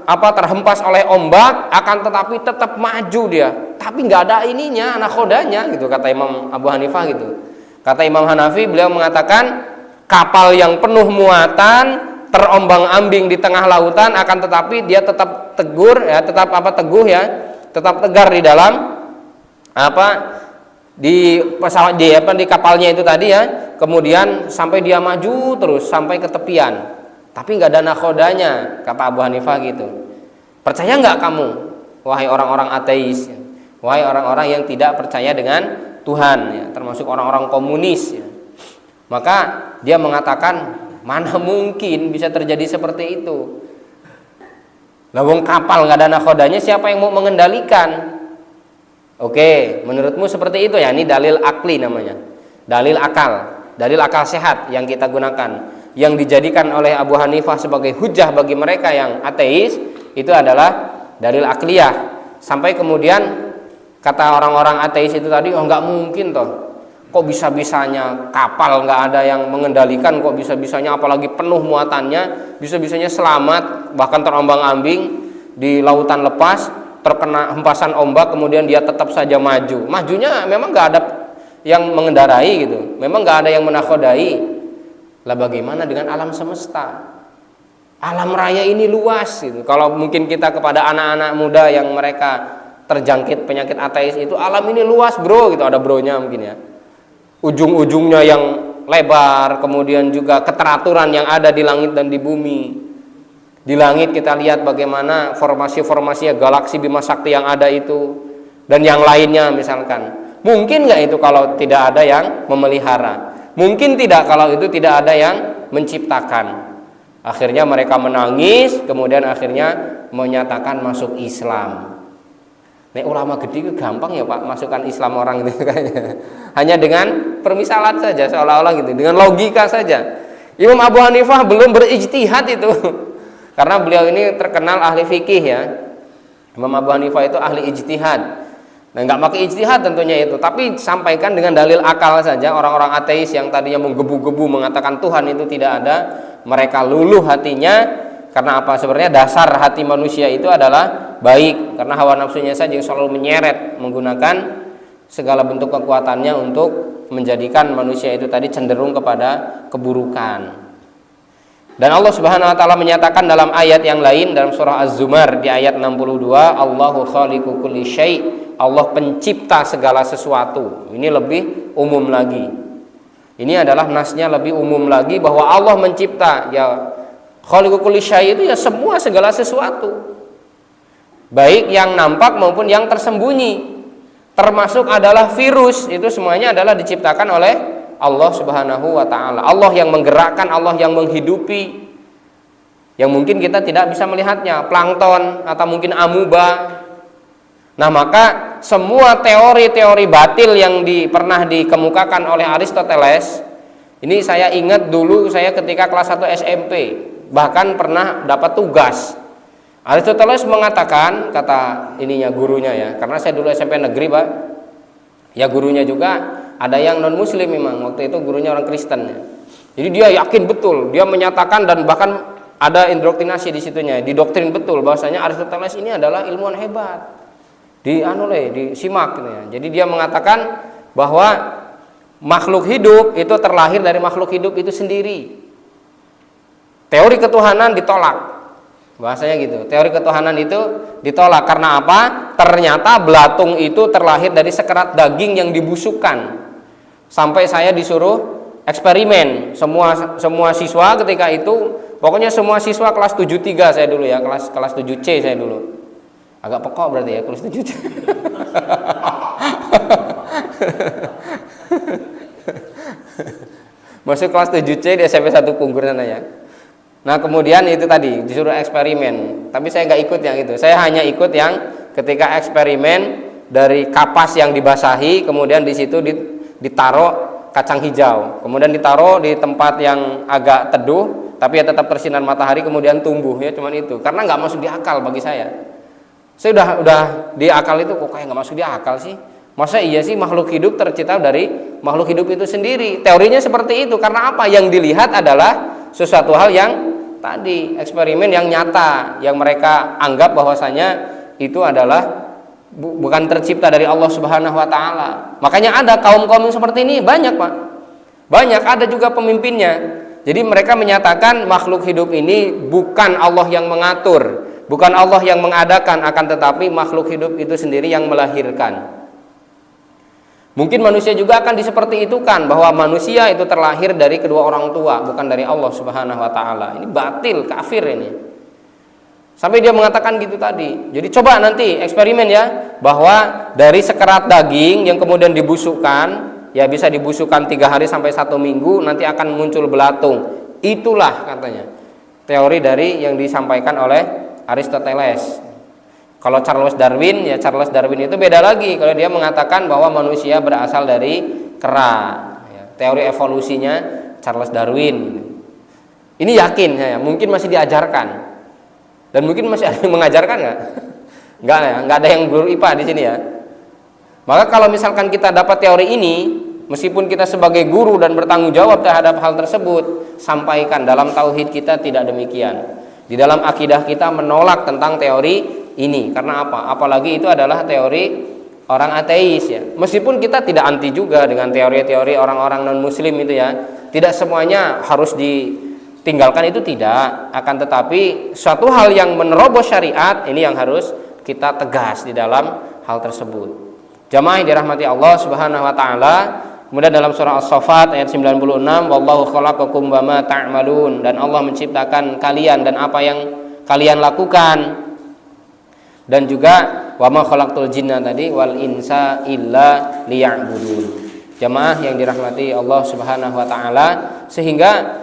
terhempas oleh ombak, akan tetapi tetap maju dia. Tapi nggak ada ininya, nakhodanya gitu, kata Imam Abu Hanifah gitu. Kata Imam Hanafi, beliau mengatakan kapal yang penuh muatan terombang-ambing di tengah lautan, akan tetapi dia tetap teguh ya, tetap tegar di dalam di pesawat di kapalnya itu tadi ya. Kemudian sampai dia maju terus sampai ke tepian, tapi nggak ada nakhodanya, kata Abu Hanifah gitu. Percaya nggak kamu, wahai orang-orang ateis, wahai orang-orang yang tidak percaya dengan Tuhan ya, termasuk orang-orang komunis ya. Maka dia mengatakan, mana mungkin bisa terjadi seperti itu? Lawang kapal nggak ada nakhodanya, siapa yang mau mengendalikan? Oke, menurutmu seperti itu ya? Ini dalil akli namanya, dalil akal sehat yang kita gunakan, yang dijadikan oleh Abu Hanifah sebagai hujah bagi mereka yang ateis. Itu adalah dalil akliyah. Sampai kemudian kata orang-orang ateis itu tadi, oh nggak mungkin toh. Kok bisa-bisanya kapal nggak ada yang mengendalikan, kok bisa-bisanya apalagi penuh muatannya, bisa-bisanya selamat bahkan terombang-ambing di lautan lepas, terkena hempasan ombak kemudian dia tetap saja maju. Majunya memang nggak ada yang mengendarai gitu, memang nggak ada yang menakodai. Lah bagaimana dengan alam semesta? Alam raya ini luas gitu. Kalau mungkin kita kepada anak-anak muda yang mereka terjangkit penyakit ateis itu, alam ini luas bro gitu, ada bronya mungkin ya. Ujung-ujungnya yang lebar, kemudian juga keteraturan yang ada di langit dan di bumi. Di langit kita lihat bagaimana formasi-formasi galaksi Bima Sakti yang ada itu, dan yang lainnya misalkan. Mungkin nggak itu kalau tidak ada yang memelihara? Mungkin tidak kalau itu tidak ada yang menciptakan. Akhirnya mereka menangis, kemudian akhirnya menyatakan masuk Islam. Nek ulama gede itu gampang ya Pak masukkan Islam orang itu kayaknya. Hanya dengan permisalan saja seolah-olah gitu, dengan logika saja. Imam Abu Hanifah belum berijtihad itu. Karena beliau ini terkenal ahli fikih ya. Imam Abu Hanifah itu ahli ijtihad. Nah, nggak pakai ijtihad tentunya itu, tapi sampaikan dengan dalil akal saja. Orang-orang ateis yang tadinya menggebu-gebu mengatakan Tuhan itu tidak ada, mereka luluh hatinya. Karena apa? Sebenarnya dasar hati manusia itu adalah baik, karena hawa nafsunya saja yang selalu menyeret, menggunakan segala bentuk kekuatannya untuk menjadikan manusia itu tadi cenderung kepada keburukan. Dan Allah Subhanahu wa taala menyatakan dalam ayat yang lain dalam surah Az-Zumar di ayat 62, Allahu khaliqu kulli syai', Allah pencipta segala sesuatu. Ini lebih umum lagi. Ini adalah nasnya lebih umum lagi bahwa Allah mencipta, ya khaliqu kulli syai' itu ya semua segala sesuatu. Baik yang nampak maupun yang tersembunyi. Termasuk adalah virus, itu semuanya adalah diciptakan oleh Allah Subhanahu wa taala. Allah yang menggerakkan, Allah yang menghidupi. Yang mungkin kita tidak bisa melihatnya, plankton atau mungkin amuba. Nah, maka semua teori-teori batil yang pernah dikemukakan oleh Aristoteles, ini saya ingat dulu saya ketika kelas 1 SMP, bahkan pernah dapat tugas. Aristoteles mengatakan, kata ininya gurunya ya, karena saya dulu SMP negeri Pak, ya gurunya juga ada yang non muslim memang, waktu itu gurunya orang Kristen ya. Jadi dia yakin betul, dia menyatakan dan bahkan ada indoktrinasi di situnya, didoktrin betul bahwasanya Aristoteles ini adalah ilmuwan hebat, disimak gitu ya. Jadi dia mengatakan bahwa makhluk hidup itu terlahir dari makhluk hidup itu sendiri. Teori ketuhanan ditolak. Bahasanya gitu. Teori ketuhanan itu ditolak karena apa? Ternyata belatung itu terlahir dari sekerat daging yang dibusukkan. Sampai saya disuruh eksperimen. Semua siswa ketika itu, pokoknya semua siswa kelas 73 saya dulu ya, kelas 7C saya dulu. Agak pekok berarti ya kelas 7C. Masuk kelas 7C di SMP 1 Punggur sana ya. Nah kemudian itu tadi disuruh eksperimen, tapi saya nggak ikut yang itu. Saya hanya ikut yang ketika eksperimen dari kapas yang dibasahi, kemudian di situ ditaruh kacang hijau, kemudian ditaruh di tempat yang agak teduh, tapi ya tetap tersinar matahari, kemudian tumbuh ya, cuman itu. Karena nggak masuk di akal bagi saya. Saya udah di akal itu kok kayak nggak masuk di akal sih. Masa iya sih makhluk hidup tercipta dari makhluk hidup itu sendiri? Teorinya seperti itu. Karena apa? Yang dilihat adalah sesuatu hal yang tadi eksperimen yang nyata, yang mereka anggap bahwasanya itu adalah bukan tercipta dari Allah Subhanahu wa taala. Makanya ada kaum-kaum seperti ini banyak, Pak. Banyak, ada juga pemimpinnya. Jadi mereka menyatakan makhluk hidup ini bukan Allah yang mengatur, bukan Allah yang mengadakan, akan tetapi makhluk hidup itu sendiri yang melahirkan. Mungkin manusia juga akan seperti itu kan, bahwa manusia itu terlahir dari kedua orang tua, bukan dari Allah Subhanahu wa taala. Ini batil, kafir ini. Sampai dia mengatakan gitu tadi. Jadi coba nanti eksperimen ya, bahwa dari sekerat daging yang kemudian dibusukkan, ya bisa dibusukkan 3 hari sampai 1 minggu, nanti akan muncul belatung. Itulah katanya teori dari yang disampaikan oleh Aristoteles. Kalau Charles Darwin, ya Charles Darwin itu beda lagi. Kalau dia mengatakan bahwa manusia berasal dari kera, ya, teori evolusinya Charles Darwin. Ini yakin saya, mungkin masih diajarkan. Dan mungkin masih ada yang mengajarkan nggak? Enggak ada yang guru IPA di sini ya. Maka kalau misalkan kita dapat teori ini, meskipun kita sebagai guru dan bertanggung jawab terhadap hal tersebut, sampaikan dalam tauhid kita tidak demikian. Di dalam akidah kita menolak tentang teori ini. Karena apa? Apalagi itu adalah teori orang ateis ya. Meskipun kita tidak anti juga dengan teori-teori orang-orang non-muslim itu ya. Tidak semuanya harus ditinggalkan, itu tidak. Akan tetapi suatu hal yang menerobos syariat ini yang harus kita tegas di dalam hal tersebut. Jamaah yang dirahmati Allah Subhanahu wa taala, kemudian dalam surah As-Saffat ayat 96, wallahu khalaqakum wama ta'malun, dan Allah menciptakan kalian dan apa yang kalian lakukan. Dan juga wama khalaqtul jinna tadi wal insa illa liya'budun. Jamaah yang dirahmati Allah Subhanahu wa taala, sehingga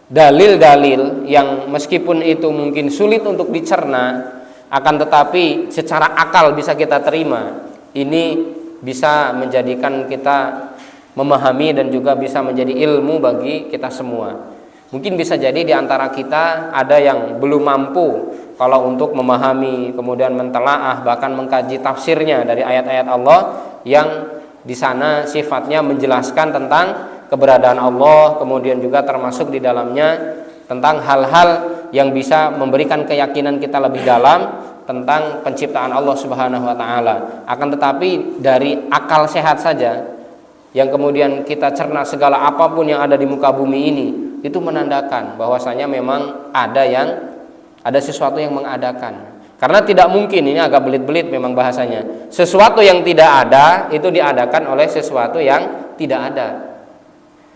dalil-dalil yang meskipun itu mungkin sulit untuk dicerna, akan tetapi secara akal bisa kita terima, ini bisa menjadikan kita memahami dan juga bisa menjadi ilmu bagi kita semua. Mungkin bisa jadi di antara kita ada yang belum mampu kalau untuk memahami, kemudian mentelaah, bahkan mengkaji tafsirnya dari ayat-ayat Allah yang di sana sifatnya menjelaskan tentang keberadaan Allah, kemudian juga termasuk di dalamnya tentang hal-hal yang bisa memberikan keyakinan kita lebih dalam tentang penciptaan Allah Subhanahu wa taala. Akan tetapi dari akal sehat saja yang kemudian kita cerna segala apapun yang ada di muka bumi ini, itu menandakan bahwasanya memang ada sesuatu yang mengadakan. Karena tidak mungkin, ini agak belit-belit memang bahasanya, sesuatu yang tidak ada itu diadakan oleh sesuatu yang tidak ada.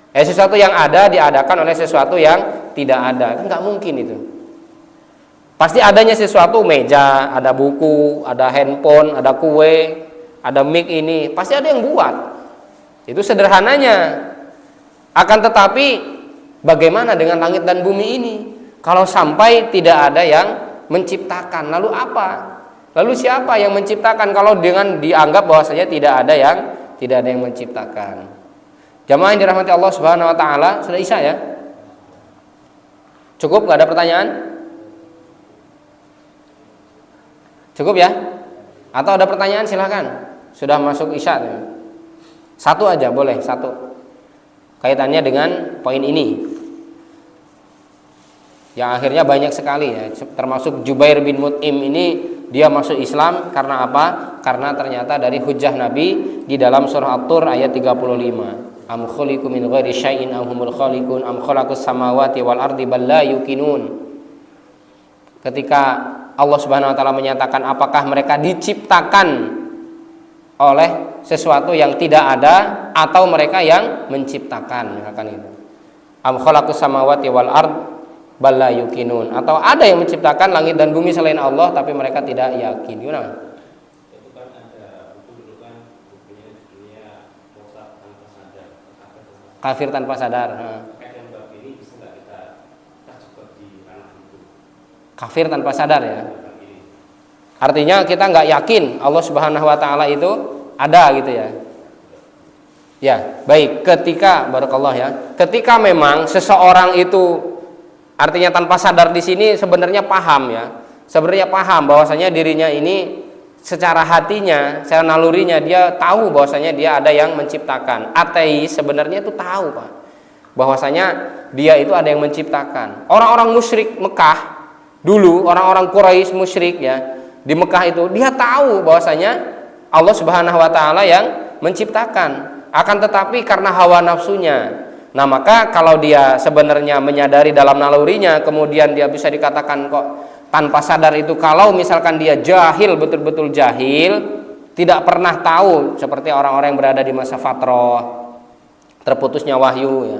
Sesuatu yang ada diadakan oleh sesuatu yang tidak ada, kan nggak mungkin itu. Pasti adanya sesuatu, meja, ada buku, ada handphone, ada kue, ada mic ini, pasti ada yang buat. Itu sederhananya. Akan tetapi bagaimana dengan langit dan bumi ini? Kalau sampai tidak ada yang menciptakan, lalu apa? Lalu siapa yang menciptakan kalau dengan dianggap bahwasanya tidak ada yang menciptakan? Jamaah yang dirahmati Allah Subhanahu wa taala, sudah Isya ya? Cukup, enggak ada pertanyaan? Cukup ya? Atau ada pertanyaan silahkan. Sudah masuk Isya. Satu aja boleh, satu. Kaitannya dengan poin ini. Yang akhirnya banyak sekali ya, termasuk Jubair bin Mut'im ini dia masuk Islam karena apa? Karena ternyata dari hujjah Nabi di dalam surah At-Tur ayat 35. Am khuliqu min ghairi syai'in am humul khaliqun am khalaqus samawati wal ardi bal la yuqinun. Ketika Allah Subhanahu wa taala menyatakan apakah mereka diciptakan oleh sesuatu yang tidak ada atau mereka yang menciptakan, misalkan itu. Am khalaqus samawati wal ard bal la yuqinun, atau ada yang menciptakan langit dan bumi selain Allah tapi mereka tidak yakin. Gimana? Itu kan ada buku dulu kan, bukunya dunia murtad tanpa sadar, Kafir tanpa sadar. Kajian bab ini bisa nggak kita juga di ranah itu? Kafir tanpa sadar ya. Artinya kita nggak yakin Allah Subhanahu wa taala itu ada gitu ya. Ya, baik, ketika barakallah ya. Ketika memang seseorang itu artinya tanpa sadar di sini sebenarnya paham ya. Sebenarnya paham bahwasanya dirinya ini secara hatinya, secara nalurinya dia tahu bahwasanya dia ada yang menciptakan. Ateis sebenarnya itu tahu, Pak, bahwasanya dia itu ada yang menciptakan. Orang-orang musyrik Mekah dulu, orang-orang Quraisy musyrik ya, di Mekah itu dia tahu bahwasanya Allah Subhanahu wa taala yang menciptakan. Akan tetapi karena hawa nafsunya, nah maka kalau dia sebenarnya menyadari dalam nalurinya, kemudian dia bisa dikatakan kok tanpa sadar itu, kalau misalkan dia jahil, betul-betul jahil, tidak pernah tahu, seperti orang-orang yang berada di masa fatrah, terputusnya wahyu ya.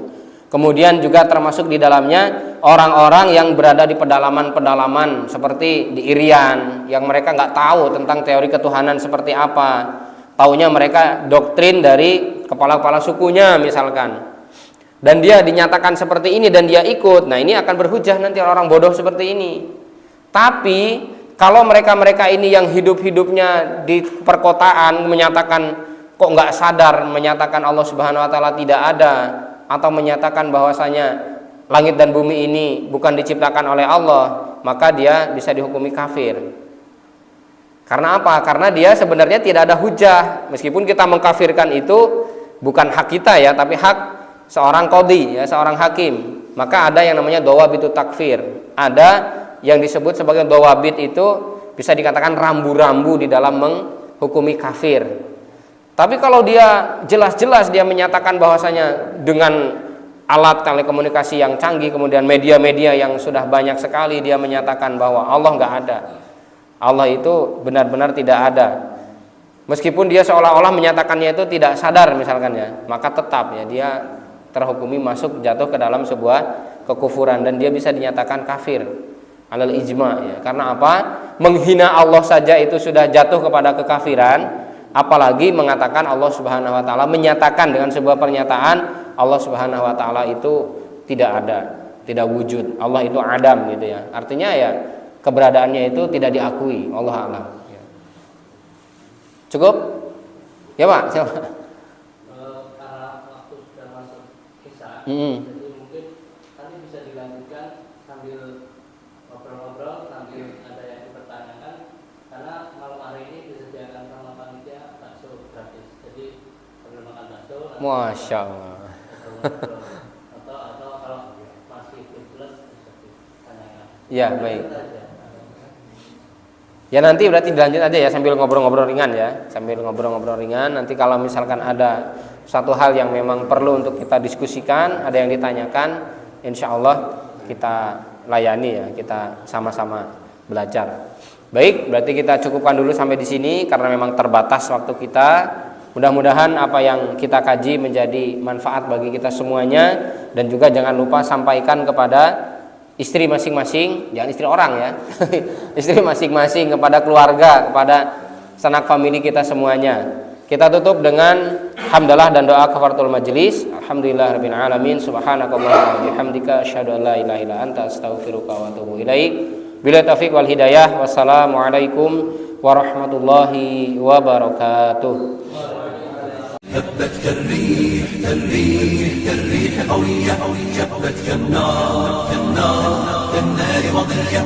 Kemudian juga termasuk di dalamnya orang-orang yang berada di pedalaman-pedalaman seperti di Irian, yang mereka nggak tahu tentang teori ketuhanan seperti apa. Taunya mereka doktrin dari kepala-kepala sukunya misalkan. Dan dia dinyatakan seperti ini dan dia ikut. Nah, ini akan berhujah nanti orang bodoh seperti ini. Tapi kalau mereka-mereka ini yang hidup-hidupnya di perkotaan menyatakan kok nggak sadar, menyatakan Allah Subhanahu wa taala tidak ada, atau menyatakan bahwasanya langit dan bumi ini bukan diciptakan oleh Allah, maka dia bisa dihukumi kafir. Karena apa? Karena dia sebenarnya tidak ada hujah. Meskipun kita mengkafirkan itu bukan hak kita ya, tapi hak seorang qadhi ya, seorang hakim. Maka ada yang namanya dawabitu takfir. Ada yang disebut sebagai dawabit, itu bisa dikatakan rambu-rambu di dalam menghukumi kafir. Tapi kalau dia jelas-jelas dia menyatakan bahwasanya dengan alat telekomunikasi yang canggih, kemudian media-media yang sudah banyak sekali, dia menyatakan bahwa Allah nggak ada, Allah itu benar-benar tidak ada, meskipun dia seolah-olah menyatakannya itu tidak sadar misalkan ya, maka tetap ya dia terhukumi masuk, jatuh ke dalam sebuah kekufuran, dan dia bisa dinyatakan kafir alal ijma ya. Karena apa? Menghina Allah saja itu sudah jatuh kepada kekafiran, apalagi mengatakan Allah Subhanahu wa taala, menyatakan dengan sebuah pernyataan Allah Subhanahu wa taala itu tidak ada, tidak wujud, Allah itu adam gitu ya. Artinya ya keberadaannya itu tidak diakui, Allah a'lam. Cukup? Ya Pak, siapa? Karena waktu sudah masuk Isya, jadi mungkin nanti bisa dilanjutkan sambil ngobrol-ngobrol, sambil ada yang dipertanyakan, karena malam hari ini disediakan sama panitia bakso gratis. Jadi sambil makan bakso, Masya Allah. atau kalau masih belum jelas bisa ditanyakan. Ya baik. Ya nanti berarti dilanjut aja ya, sambil ngobrol-ngobrol ringan ya, sambil ngobrol-ngobrol ringan. Nanti kalau misalkan ada satu hal yang memang perlu untuk kita diskusikan, ada yang ditanyakan, insya Allah kita layani ya, kita sama-sama belajar. Baik, berarti kita cukupkan dulu sampai di sini karena memang terbatas waktu kita. Mudah-mudahan apa yang kita kaji menjadi manfaat bagi kita semuanya, dan juga jangan lupa sampaikan kepada istri masing-masing, jangan istri orang ya, istri masing-masing, kepada keluarga, kepada sanak famili kita semuanya. Kita tutup dengan hamdalah dan doa kafaratul majelis. Alhamdulillahirabbil alamin, subhanakallahumma wa bihamdika asyhadu an la ilaha illa anta astaghfiruka wa atubu ilaik. Bila taufiq wal hidayah. Wassalamualaikum warahmatullahi wabarakatuh. هبت كالريح كالريح كالريح قوية هبت كالنار كالنار كالنار وضية